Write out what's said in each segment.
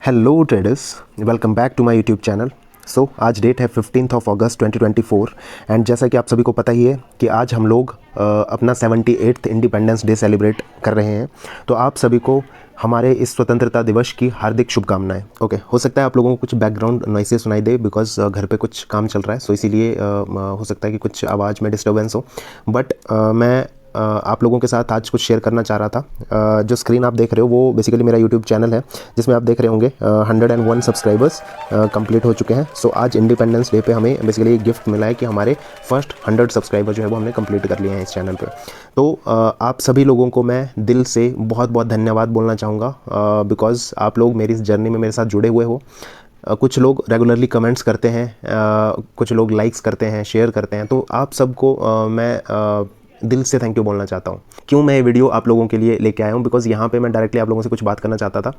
Hello traders, welcome back to my YouTube channel. आज date है 15 अगस्त 2024 and जैसा कि आप सभी को पता ही है कि आज हम लोग अपना 78th इंडिपेंडेंस डे सेलिब्रेट कर रहे हैं। तो आप सभी को हमारे इस स्वतंत्रता दिवस की हार्दिक शुभकामनाएं। ओके, हो सकता है आप लोगों को कुछ बैकग्राउंड नॉइसेस सुनाई दे बिकॉज घर पे कुछ काम चल रहा है, सो इसीलिए हो सकता है कि कुछ आवाज़ में डिस्टर्बेंस हो। बट मैं आप लोगों के साथ आज कुछ शेयर करना चाह रहा था। जो स्क्रीन आप देख रहे हो वो बेसिकली मेरा यूट्यूब चैनल है, जिसमें आप देख रहे होंगे 101 सब्सक्राइबर्स कंप्लीट हो चुके हैं। सो आज इंडिपेंडेंस डे पे हमें बेसिकली एक गिफ्ट मिला है कि हमारे फर्स्ट 100 सब्सक्राइबर जो है वो हमने कंप्लीट कर लिए हैं इस चैनल पे। तो आप सभी लोगों को मैं दिल से बहुत बहुत धन्यवाद बोलना चाहूँगा बिकॉज़ आप लोग मेरी इस जर्नी में मेरे साथ जुड़े हुए हो। कुछ लोग रेगुलरली कमेंट्स करते हैं, कुछ लोग लाइक्स करते हैं, शेयर करते हैं। तो आप सबको मैं दिल से थैंक यू बोलना चाहता हूँ। क्यों मैं ये वीडियो आप लोगों के लिए लेके आया हूँ, बिकॉज़ यहाँ पे मैं डायरेक्टली आप लोगों से कुछ बात करना चाहता था।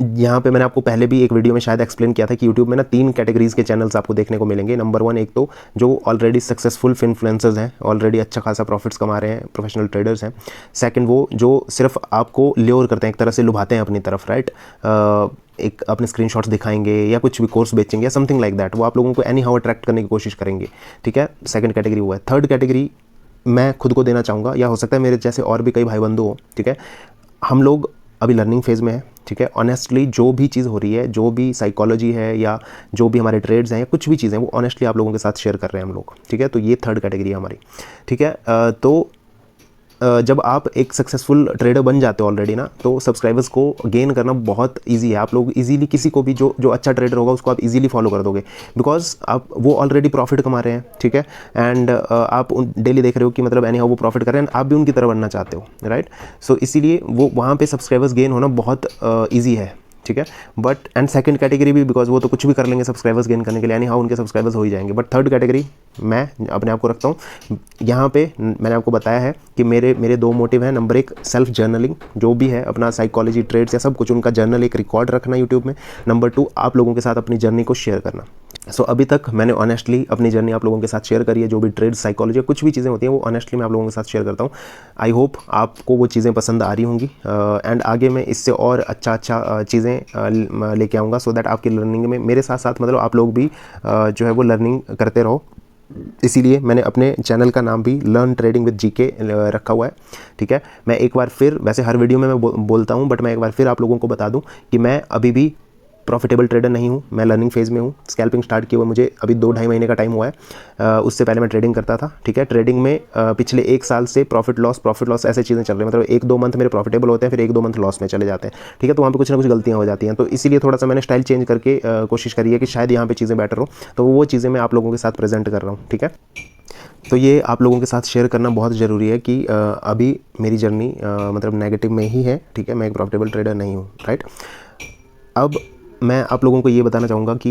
यहाँ पे मैंने आपको पहले भी एक वीडियो में शायद एक्सप्लेन किया था कि YouTube में ना 3 कैटेगरीज़ के चैनल्स आपको देखने को मिलेंगे। नंबर 1, एक तो जो ऑलरेडी सक्सेसफुल इन्फ्लुएंसर्स हैं, ऑलरेडी अच्छा खासा प्रॉफिट्स कमा रहे हैं, प्रोफेशनल ट्रेडर्स हैं। सेकंड, वो जो सिर्फ आपको ल्योर करते हैं, एक तरह से लुभाते हैं अपनी तरफ, राइट। एक अपने स्क्रीनशॉट्स दिखाएंगे या कुछ भी कोर्स बेचेंगे या समथिंग लाइक दैट। वो आप लोगों को एनी हाउ अट्रैक्ट करने की कोशिश करेंगे, ठीक है। सेकंड कैटेगरी वो है। थर्ड कैटेगरी मैं खुद को देना चाहूँगा, या हो सकता है मेरे जैसे और भी कई भाई बंधु हो, ठीक है। हम लोग अभी लर्निंग फेज़ में है, ठीक है। ऑनेस्टली जो भी चीज़ हो रही है, जो भी साइकोलॉजी है या जो भी हमारे ट्रेड्स हैं या कुछ भी चीज़ें, वो ऑनेस्टली आप लोगों के साथ शेयर कर रहे हैं हम लोग, ठीक है। तो ये थर्ड कैटेगरी है हमारी, ठीक है। जब आप एक सक्सेसफुल ट्रेडर बन जाते हो ऑलरेडी ना, तो सब्सक्राइबर्स को गेन करना बहुत इजी है। आप लोग इजीली किसी को भी जो अच्छा ट्रेडर होगा उसको आप इजीली फॉलो कर दोगे, बिकॉज आप वो ऑलरेडी प्रॉफिट कमा रहे हैं, ठीक है। एंड आप डेली देख रहे हो कि मतलब एनी हाउ वो प्रॉफिट कर रहे हैं, आप भी उनकी तरह बनना चाहते हो, राइट। सो इसीलिए वो वहाँ पे सब्सक्राइबर्स गेन होना बहुत ईजी है, ठीक है। बट एंड सेकंड कैटेगरी भी, बिकॉज वो तो कुछ भी कर लेंगे सब्सक्राइबर्स गेन करने के लिए, यानी हाँ उनके सब्सक्राइबर्स हो ही जाएंगे। बट थर्ड कैटेगरी मैं अपने आप को रखता हूँ। यहाँ पे मैंने आपको बताया है कि मेरे 2 मोटिव हैं। नंबर 1, सेल्फ जर्नलिंग, जो भी है अपना साइकोलॉजी, ट्रेड्स या सब कुछ उनका जर्नल एक रिकॉर्ड रखना यूट्यूब में। नंबर 2, आप लोगों के साथ अपनी जर्नी को शेयर करना। सो अभी तक मैंने ऑनेस्टली अपनी जर्नी आप लोगों के साथ शेयर करी है। जो भी ट्रेड, साइकोलॉजी, कुछ भी चीज़ें होती हैं वो ऑनेस्टली मैं आप लोगों के साथ शेयर करता हूँ। आई होप आपको वो चीज़ें पसंद आ रही होंगी एंड आगे मैं इससे और अच्छा चीज़ें लेके आऊँगा, सो दैट आपकी लर्निंग में मेरे साथ साथ मतलब आप लोग भी जो है वो लर्निंग करते रहो। इसीलिए मैंने अपने चैनल का नाम भी लर्न ट्रेडिंग विद जीके रखा हुआ है, ठीक है। मैं एक बार फिर, वैसे हर वीडियो में मैं बोलता हूँ, बट मैं एक बार फिर आप लोगों को बता दूँ कि मैं अभी भी प्रॉफिटेबल ट्रेडर नहीं हूँ। मैं लर्निंग फेज़ में हूँ। स्कैल्पिंग स्टार्ट किए हुए मुझे अभी 2-2.5 महीने का टाइम हुआ है। उससे पहले मैं ट्रेडिंग करता था, ठीक है। ट्रेडिंग में पिछले 1 साल से प्रॉफिट लॉस ऐसे चीज़ें चल रही हैं। मतलब 1-2 मंथ मेरे प्रॉफिटेबल होते हैं, फिर 1-2 मंथ लॉस में चले जाते हैं, ठीक है। तो वहाँ पे कुछ ना कुछ गलतियाँ हो जाती हैं। तो इसीलिए थोड़ा सा मैंने स्टाइल चेंज करके कोशिश करी है कि शायद यहाँ पर चीज़ें बेटर हो। तो वो चीज़ें मैं आप लोगों के साथ प्रेजेंट कर रहा हूँ, ठीक है। तो ये आप लोगों के साथ शेयर करना बहुत ज़रूरी है कि अभी मेरी जर्नी मतलब नेगेटिव में ही है, ठीक है। मैं एक प्रॉफिटेबल ट्रेडर नहीं हूँ, राइट। अब मैं आप लोगों को ये बताना चाहूँगा कि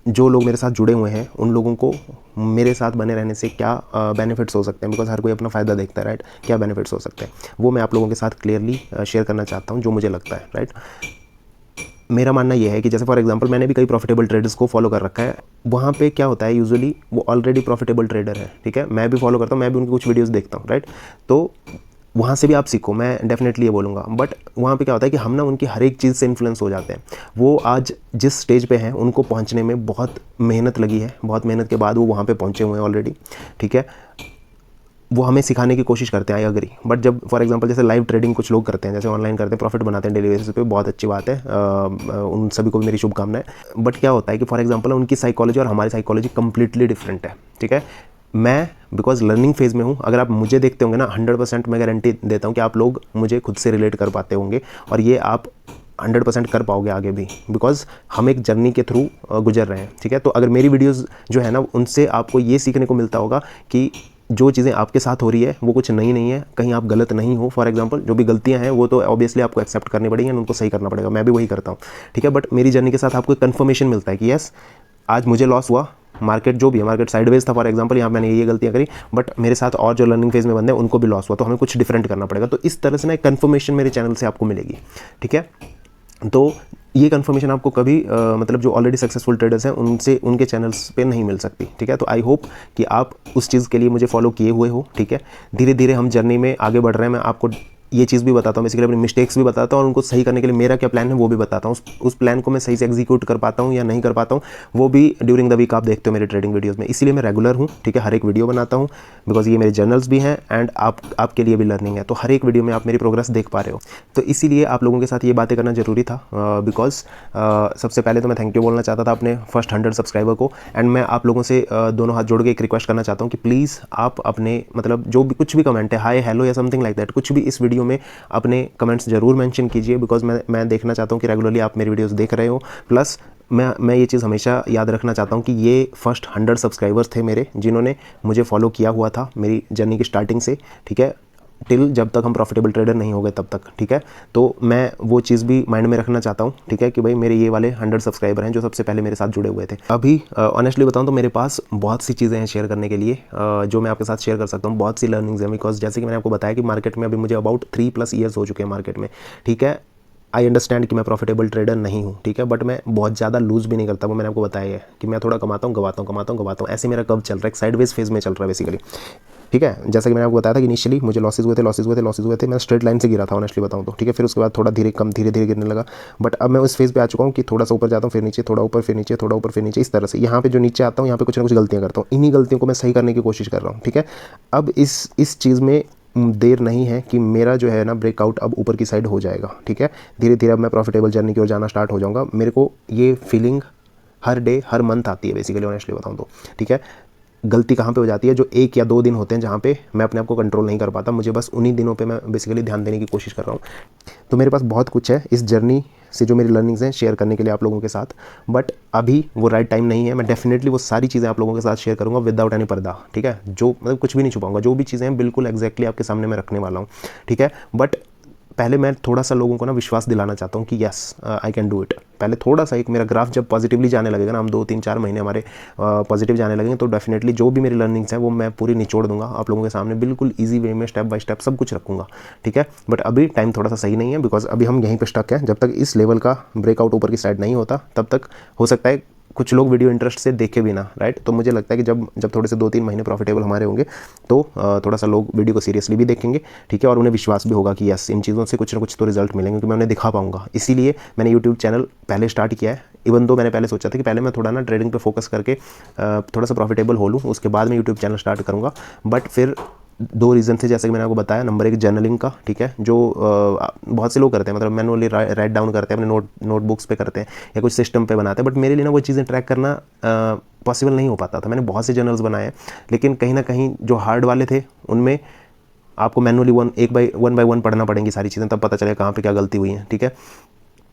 जो लोग मेरे साथ जुड़े हुए हैं उन लोगों को मेरे साथ बने रहने से क्या बेनिफिट्स हो सकते हैं, बिकॉज हर कोई अपना फ़ायदा देखता है, राइट। क्या बेनिफिट्स हो सकते हैं वो मैं आप लोगों के साथ क्लियरली शेयर करना चाहता हूँ, जो मुझे लगता है, राइट। मेरा मानना ये है कि जैसे फॉर एग्जांपल मैंने भी कई प्रॉफिटेबल ट्रेडर्स को फॉलो कर रखा है। वहाँ पे क्या होता है, यूजुअली वो ऑलरेडी प्रॉफिटेबल ट्रेडर है, ठीक है। मैं भी फॉलो करता हूँ, मैं भी उनकी कुछ वीडियोस देखता हूँ, राइट। तो वहाँ से भी आप सीखो, मैं डेफिनेटली ये बोलूँगा। बट वहाँ पे क्या होता है कि हम ना उनकी हर एक चीज़ से इन्फ्लुएंस हो जाते हैं। वो आज जिस स्टेज पे हैं उनको पहुँचने में बहुत मेहनत लगी है, बहुत मेहनत के बाद वो वहाँ पे पहुँचे हुए हैं ऑलरेडी, ठीक है। वो हमें सिखाने की कोशिश करते हैं, आई अग्री। बट जब फॉर एग्जांपल जैसे लाइव ट्रेडिंग कुछ लोग करते हैं, जैसे ऑनलाइन करते हैं, प्रॉफिट बनाते हैं डेली बेसिस पे, बहुत अच्छी बात है। उन सभी को भी मेरी शुभकामनाएं। बट क्या होता है कि फॉर एग्जांपल उनकी साइकोलॉजी और हमारी साइकोलॉजी कंप्लीटली डिफरेंट है, ठीक है। मैं बिकॉज लर्निंग फेज़ में हूँ, अगर आप मुझे देखते होंगे ना 100% मैं गारंटी देता हूँ कि आप लोग मुझे खुद से रिलेट कर पाते होंगे, और ये आप 100% कर पाओगे आगे भी, बिकॉज हम एक जर्नी के थ्रू गुजर रहे हैं, ठीक है। तो अगर मेरी वीडियोज़ जो है ना, उनसे आपको ये सीखने को मिलता होगा कि जो चीज़ें आपके साथ हो रही है वो कुछ नई नहीं है, कहीं आप गलत नहीं हो। फॉर एग्जांपल जो भी गलतियां हैं वो तो ऑब्वियसली आपको एक्सेप्ट करनी पड़ेंगी, उनको सही करना पड़ेगा। मैं भी वही करता हूँ, ठीक है। बट मेरी जर्नी के साथ आपको कन्फर्मेशन मिलता है कि यस, आज मुझे लॉस हुआ, मार्केट जो भी है, मार्केट साइडवेज था फॉर एग्जांपल, यहाँ मैंने ये गलतियाँ करी, बट मेरे साथ और जो लर्निंग फेज़ में बंदे हैं उनको भी लॉस हुआ, तो हमें कुछ डिफरेंट करना पड़ेगा। तो इस तरह से ना एक कन्फर्मेशन मेरे चैनल से आपको मिलेगी, ठीक है। तो ये कंफर्मेशन आपको कभी मतलब जो ऑलरेडी सक्सेसफुल ट्रेडर्स हैं उनसे, उनके चैनल्स पे नहीं मिल सकती, ठीक है। तो आई होप कि आप उस चीज़ के लिए मुझे फॉलो किए हुए हो, ठीक है। धीरे धीरे हम जर्नी में आगे बढ़ रहे हैं। मैं आपको ये चीज़ भी बताता हूँ, बेसिकली अपनी मिस्टेक्स भी बताता हूँ और उनको सही करने के लिए मेरा क्या प्लान है वो भी बताता हूँ। उस प्लान को मैं सही से एग्जीक्यूट कर पाता हूँ या नहीं कर पाता हूँ वो भी ड्यूरिंग द वीक आप देखते हो मेरे ट्रेडिंग वीडियोज़ में। इसीलिए मैं रेगुलर हूँ, ठीक है, हर एक वीडियो बनाता हूँ बिकॉज ये मेरे जर्नल्स भी हैं एंड आपके लिए भी लर्निंग है, तो हर एक वीडियो में आप मेरी प्रोग्रेस देख पा रहे हो। तो इसीलिए आप लोगों के साथ ये बातें करना ज़रूरी था बिकॉज सबसे पहले तो मैं थैंक यू बोलना चाहता था अपने फर्स्ट 100 सब्सक्राइबर को। एंड मैं आप लोगों से दोनों हाथ जोड़ के एक रिक्वेस्ट करना चाहता हूँ कि प्लीज़ आप अपने मतलब जो भी कुछ भी कमेंट है, हाय हेलो या समथिंग लाइक दैट, कुछ भी इस वीडियो में अपने कमेंट्स ज़रूर मेंशन कीजिए बिकॉज मैं देखना चाहता हूँ कि रेगुलरली आप मेरी वीडियोस देख रहे हो। प्लस मैं ये चीज़ हमेशा याद रखना चाहता हूँ कि ये फर्स्ट 100 सब्सक्राइबर्स थे मेरे जिन्होंने मुझे फॉलो किया हुआ था मेरी जर्नी की स्टार्टिंग से, ठीक है, टिल जब तक हम प्रॉफिटेबल ट्रेडर नहीं हो गए तब तक, ठीक है। तो मैं वो चीज़ भी माइंड में रखना चाहता हूँ, ठीक है, कि भाई मेरे ये वाले 100 सब्सक्राइबर हैं जो सबसे पहले मेरे साथ जुड़े हुए थे। अभी ऑनेस्टली बताऊँ तो मेरे पास बहुत सी चीज़ें हैं शेयर करने के लिए जो मैं आपके साथ शेयर कर सकता हूँ, बहुत सी लर्निंग्स हैं बिकॉज जैसे कि मैंने आपको बताया कि मार्केट में अभी मुझे अबाउट 3+ ईयर्स हो चुके हैं मार्केट में, ठीक है। आई अंडरस्टैंड कि मैं प्रॉफिटेबल ट्रेडर नहीं हूँ, ठीक है, बट मैं बहुत ज़्यादा लूज़ भी नहीं करता। वो मैंने आपको बताया है कि मैं थोड़ा कमाता हूँ, गवाता हूँ, ऐसे मेरा कब चल रहा है, एक साइडवेज फेज में चल रहा है बेसिकली, ठीक है। जैसा कि मैंने आपको बताया था कि इनिशियली मुझे लॉसेज हुए थे, मैं स्ट्रेट लाइन से गिरा था ऑनेस्टली बताऊँ तो, ठीक है। फिर उसके बाद थोड़ा धीरे धीरे गिरने लगा, बट अब मैं उस फेज़ पे आ चुका हूँ कि थोड़ा सा ऊपर जाता हूँ, फिर नीचे, थोड़ा ऊपर, फिर नीचे, थोड़ा ऊपर, फिर नीचे, इस तरह से। यहाँ पे जो नीचे आता हूँ यहाँ पे कुछ ना कुछ गलतियाँ करता हूँ, इन्हीं गलतियों को मैं सही करने की कोशिश कर रहा हूँ, ठीक है। अब इस चीज़ में देर नहीं है कि मेरा जो है ना ब्रेकआउट अब ऊपर की साइड हो जाएगा, ठीक है। धीरे धीरे अब मैं प्रॉफिटेबल जर्नी की ओर जाना स्टार्ट हो जाऊँगा। मेरे को ये फीलिंग हर डे हर मंथ आती है बेसिकली ऑनेस्टली बताऊँ तो, ठीक है। गलती कहाँ पे हो जाती है, जो 1 या 2 दिन होते हैं जहाँ पे मैं अपने आप को कंट्रोल नहीं कर पाता, मुझे बस उन्हीं दिनों पे मैं बेसिकली ध्यान देने की कोशिश कर रहा हूँ। तो मेरे पास बहुत कुछ है इस जर्नी से जो मेरी लर्निंग्स हैं शेयर करने के लिए आप लोगों के साथ, बट अभी वो राइट टाइम नहीं है। मैं डेफिनेटली वो सारी चीज़ें आप लोगों के साथ शेयर करूँगा विदाउट एनी पर्दा, ठीक है। जो मतलब कुछ भी नहीं छुपाऊंगा, जो भी चीज़ें हैं बिल्कुल एग्जैक्टली आपके सामने मैं रखने वाला हूँ, ठीक है। बट पहले मैं थोड़ा सा लोगों को ना विश्वास दिलाना चाहता हूँ कि yes I can do it. पहले थोड़ा सा एक मेरा ग्राफ जब पॉजिटिवली जाने लगेगा ना, हम 2-3-4 महीने हमारे पॉजिटिव जाने लगेंगे, तो डेफिनेटली जो भी मेरी लर्निंग्स हैं वो मैं पूरी निचोड़ दूंगा आप लोगों के सामने, बिल्कुल ईजी वे में स्टेप बाय स्टेप सब कुछ रखूँगा, ठीक है। बट अभी टाइम थोड़ा सा सही नहीं है बिकॉज अभी हम यहीं पर स्टक हैं। जब तक इस लेवल का ब्रेकआउट ऊपर की साइड नहीं होता तब तक हो सकता है कुछ लोग वीडियो इंटरेस्ट से देखे भी ना, राइट। तो मुझे लगता है कि जब थोड़े से 2-3 महीने प्रॉफिटेबल हमारे होंगे तो थोड़ा सा लोग वीडियो को सीरियसली भी देखेंगे, ठीक है, और उन्हें विश्वास भी होगा कि यस इन चीज़ों से कुछ ना कुछ तो रिजल्ट मिलेंगे क्योंकि मैं उन्हें दिखा पाऊंगा। इसीलिए मैंने यूट्यूब चैनल पहले स्टार्ट किया है, इवन दो मैंने पहले सोचा था कि पहले मैं थोड़ा ना ट्रेडिंग पे फोकस करके थोड़ा सा प्रॉफिटेबल हो लूँ, उसके बाद मैं यूट्यूब चैनल स्टार्ट करूँगा। बट फिर 2 रीज़न थे जैसे कि मैंने आपको बताया। नंबर 1 जर्नलिंग का, ठीक है, जो बहुत से लोग करते हैं, मतलब मैनुअली राइट डाउन करते हैं, अपने नोटबुक्स पे करते हैं या कुछ सिस्टम पे बनाते हैं, बट मेरे लिए ना वो चीज़ें ट्रैक करना पॉसिबल नहीं हो पाता था। मैंने बहुत से जर्नल्स बनाए हैं लेकिन कहीं ना कहीं जो हार्ड वाले थे उनमें आपको मैनुअली वन बाय वन पढ़ना पड़ेंगी सारी चीज़ें, तब पता चले कहाँ पे क्या गलती हुई है, ठीक है।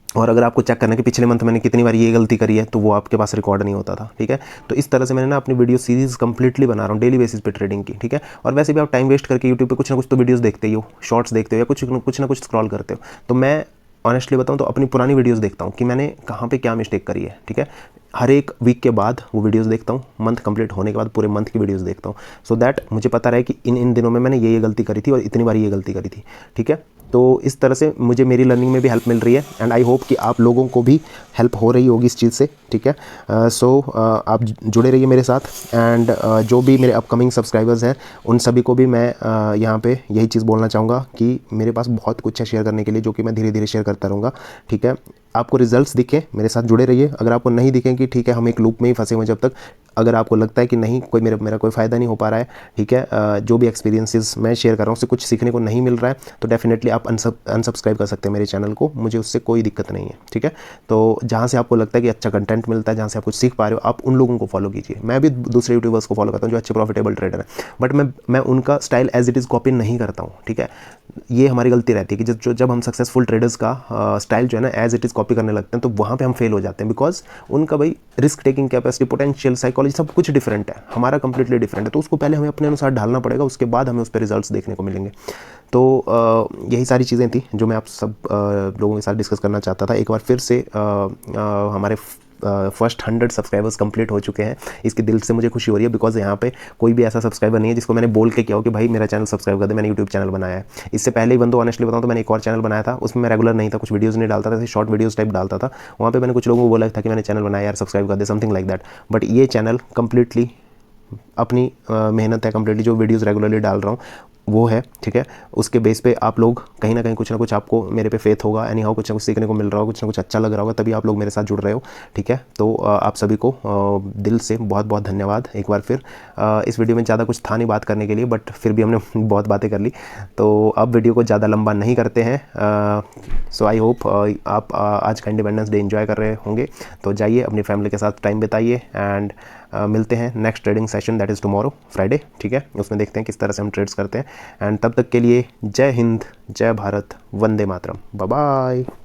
और अगर आपको चेक करना है कि पिछले मंथ मैंने कितनी बार ये गलती करी है तो वो आपके पास रिकॉर्ड नहीं होता था, ठीक है। तो इस तरह से मैंने ना अपनी वीडियो सीरीज़ कंप्लीटली बना रहा हूँ डेली बेसिस पे ट्रेडिंग की, ठीक है। और वैसे भी आप टाइम वेस्ट करके यूट्यूब पे कुछ ना कुछ तो वीडियोस देखते ही हो, शॉर्ट्स देखते हो या कुछ ना कुछ स्क्रॉल करते हो। तो मैं ऑनेस्टली बताऊँ तो अपनी पुरानी वीडियोस देखता हूँ कि मैंने कहाँ पे क्या मिस्टेक करी है, ठीक है। हर एक वीक के बाद वो वीडियोस देखता हूँ, मंथ कंप्लीट होने के बाद पूरे मंथ की वीडियोस देखता हूँ, सो दैट मुझे पता रहे कि इन दिनों में मैंने ये गलती करी थी और इतनी बार ये गलती करी थी, ठीक है। तो इस तरह से मुझे मेरी लर्निंग में भी हेल्प मिल रही है एंड आई होप कि आप लोगों को भी हेल्प हो रही होगी इस चीज़ से, ठीक है। सो आप जुड़े रहिए मेरे साथ एंड जो भी मेरे अपकमिंग सब्सक्राइबर्स हैं उन सभी को भी मैं यहाँ पे यही चीज़ बोलना चाहूँगा कि मेरे पास बहुत कुछ है शेयर करने के लिए जो कि मैं धीरे धीरे शेयर करता रहूँगा, ठीक है। आपको रिजल्ट्स दिखे मेरे साथ जुड़े रहिए, अगर आपको नहीं दिखें कि ठीक है हम एक लूप में ही फंसे हुए जब तक, अगर आपको लगता है कि नहीं कोई मेरा कोई फ़ायदा नहीं हो पा रहा है, ठीक है, जो भी एक्सपीरियंसेस मैं शेयर कर रहा हूँ उससे कुछ सीखने को नहीं मिल रहा है, तो डेफिनेटली आप अनसब्सक्राइब कर सकते हैं मेरे चैनल को, मुझे उससे कोई दिक्कत नहीं है, ठीक है। तो जहाँ से आपको लगता है कि अच्छा कंटेंट मिलता है, जहाँ से आप कुछ सीख पा रहे हो, आप उन लोगों को फॉलो कीजिए। मैं भी दूसरे यूट्यूबर्स को फॉलो करता हूँ जो अच्छे प्रॉफिटेबल ट्रेडर हैं, बट मैं उनका style as it is copy नहीं करता हूँ, ठीक है। ये हमारी गलती रहती है कि जब हम सक्सेसफुल ट्रेडर्स का स्टाइल जो है ना एज इट इज़ कॉपी करने लगते हैं तो वहाँ पे हम फेल हो जाते हैं, बिकॉज उनका भाई risk taking capacity, potential, psychology सब कुछ डिफरेंट है, हमारा कंप्लीटली डिफरेंट है। तो उसको पहले हमें अपने अनुसार ढालना पड़ेगा, उसके बाद हमें उस पर रिजल्ट्स देखने को मिलेंगे। तो यही सारी चीज़ें थी जो मैं आप सब लोगों के साथ डिस्कस करना चाहता था। एक बार फिर से हमारे फर्स्ट 100 सब्सक्राइबर्स कंप्लीट हो चुके हैं, इसकी दिल से मुझे खुशी हो रही है बिकॉज यहाँ पे कोई भी ऐसा सब्सक्राइबर नहीं है जिसको मैंने बोल के किया हो कि भाई मेरा चैनल सब्सक्राइब कर दे, मैंने यूट्यूब चैनल बनाया है। इससे पहले ही बंदो ऑनेस्टली बताऊँ तो मैंने एक और चैनल बनाया था, उसमें मैं रेगुलर नहीं था, कुछ वीडियोज़ नहीं डालता था, शॉर्ट वीडियोज़ टाइप डालता था। वहाँ पर मैंने कुछ लोगों को बोला था कि मैंने चैनल बनाया यार सब्सक्राइब कर दे, समथिंग लाइक दैट। बट ये चैनल कंप्लीटली अपनी मेहनत है, कंप्लीटली जो वीडियोज़ रेगुलरली डाल रहा हूँ वो है, ठीक है। उसके बेस पे आप लोग कहीं ना कहीं कुछ ना कुछ आपको मेरे पे फेथ होगा, एनी हाउ कुछ ना कुछ सीखने को मिल रहा होगा, कुछ ना कुछ अच्छा लग रहा होगा, तभी आप लोग मेरे साथ जुड़ रहे हो, ठीक है। तो आप सभी को दिल से बहुत बहुत धन्यवाद एक बार फिर। इस वीडियो में ज़्यादा कुछ था नहीं बात करने के लिए, बट फिर भी हमने बहुत बातें कर ली, तो अब वीडियो को ज़्यादा लंबा नहीं करते हैं। सो आई होप आप आज का इंडिपेंडेंस डे एंजॉय कर रहे होंगे, तो जाइए अपनी फैमिली के साथ टाइम बिताइए, एंड मिलते हैं next trading session, that is tomorrow Friday, ठीक है। उसमें देखते हैं किस तरह से हम ट्रेड्स करते हैं, एंड तब तक के लिए जय हिंद, जय भारत, वंदे मातरम, बाय बाय।